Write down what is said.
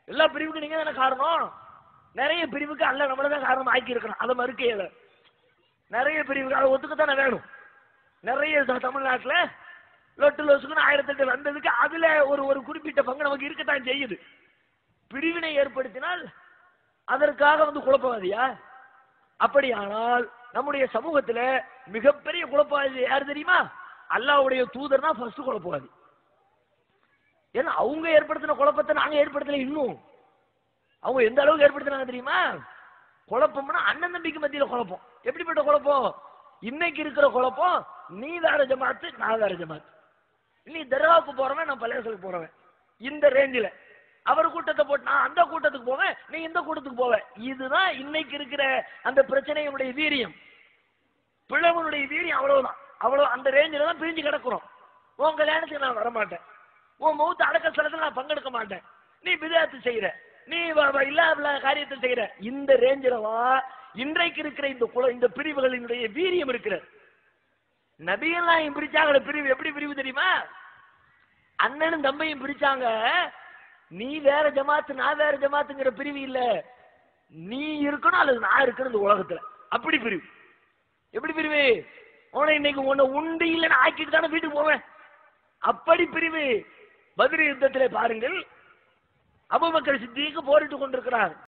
எல்லா பிரிவுக்கு நீங்க தானே காரணம். நிறைய பிரிவுக்கு அல்ல நம்மளதான் காரணம் ஆக்கி இருக்கணும். அதை மறுக்கையில நிறைய பிரிவுக்கு அதை ஒத்துக்கத்தானே வேணும். நிறைய தமிழ்நாட்டில் லொட்டு லோசுக்குன்னு 1008 வந்ததுக்கு அதுல ஒரு குறிப்பிட்ட பங்கு நமக்கு இருக்கத்தான் செய்யுது. பிரிவினை ஏற்படுத்தினால் அதற்காக குழப்பவாதியா? அப்படியானால் நம்முடைய சமூகத்தில் மிகப்பெரிய குழப்பவாதி யார் தெரியுமா? அல்லாஹ்வுடைய தூதர் தான் ஃபர்ஸ்ட் குழப்பவாதி. ஏன்னா அவங்க ஏற்படுத்தின குழப்பத்தை நாங்க ஏற்படுத்தல. இன்னும் அவங்க எந்த அளவுக்கு ஏற்படுத்தினாங்க தெரியுமா? குழப்பம்னா அண்ணன் தம்பிக்கு மத்தியில குழப்பம். எப்படிப்பட்ட குழப்பம்? இன்னைக்கு இருக்கிற குழப்பம், நீ வேற ஜமாத்து நான் வேற ஜமாத்து, நீ தர்காவுக்கு போறவன் நான் பள்ளியாசலுக்கு போறவன், இந்த ரேஞ்சில அவர் கூட்டத்தை போட்டு நான் அந்த கூட்டத்துக்கு போவேன், நீ இந்த கூட்டத்துக்கு போவேன். இதுதான் இன்னைக்கு இருக்கிற அந்த பிரச்சனையுடைய வீரியம். பிளவனுடைய வீரியம் அவ்வளவுதான். அவ்வளவு அந்த ரேஞ்சில தான் பிரிஞ்சு கிடக்குறோம். உன் கல்யாணத்துக்கு நான் வரமாட்டேன், உன் மௌத்த அடக்க ஸ்தலத்தில் நான் பங்கெடுக்க மாட்டேன், நீ பிதாத்து செய்யற, நீ இல்லாத காரியத்தை செய்யற. இந்த ரேஞ்சிலவா இன்றைக்கு இருக்கிற இந்த பிரிவுகளினுடைய வீரியம் இருக்கிற. நபியெல்லாம் பிரிச்சாங்க பிரிவு. எப்படி பிரிவு தெரியுமா? அண்ணனும் தம்பையும் பிரிச்சாங்க. நீ வேற ஜமாத்து நான் வேற ஜமாத்துங்கிற பிரிவு இல்ல, நீ இருக்கணும் அல்லது நான் இருக்கணும் இந்த உலகத்துல. அப்படி பிரிவு. எப்படி பிரிவு? உன இன்னைக்கு உன்னை உண்டு இல்லைன்னு ஆக்கிட்டு தானே வீட்டுக்கு போவேன். அப்படி பிரிவு. பத்ர் யுத்தத்திலே பாருங்கள், அபூபக்கர் சித்திக்கு போரிட்டு கொண்டிருக்கிறார்.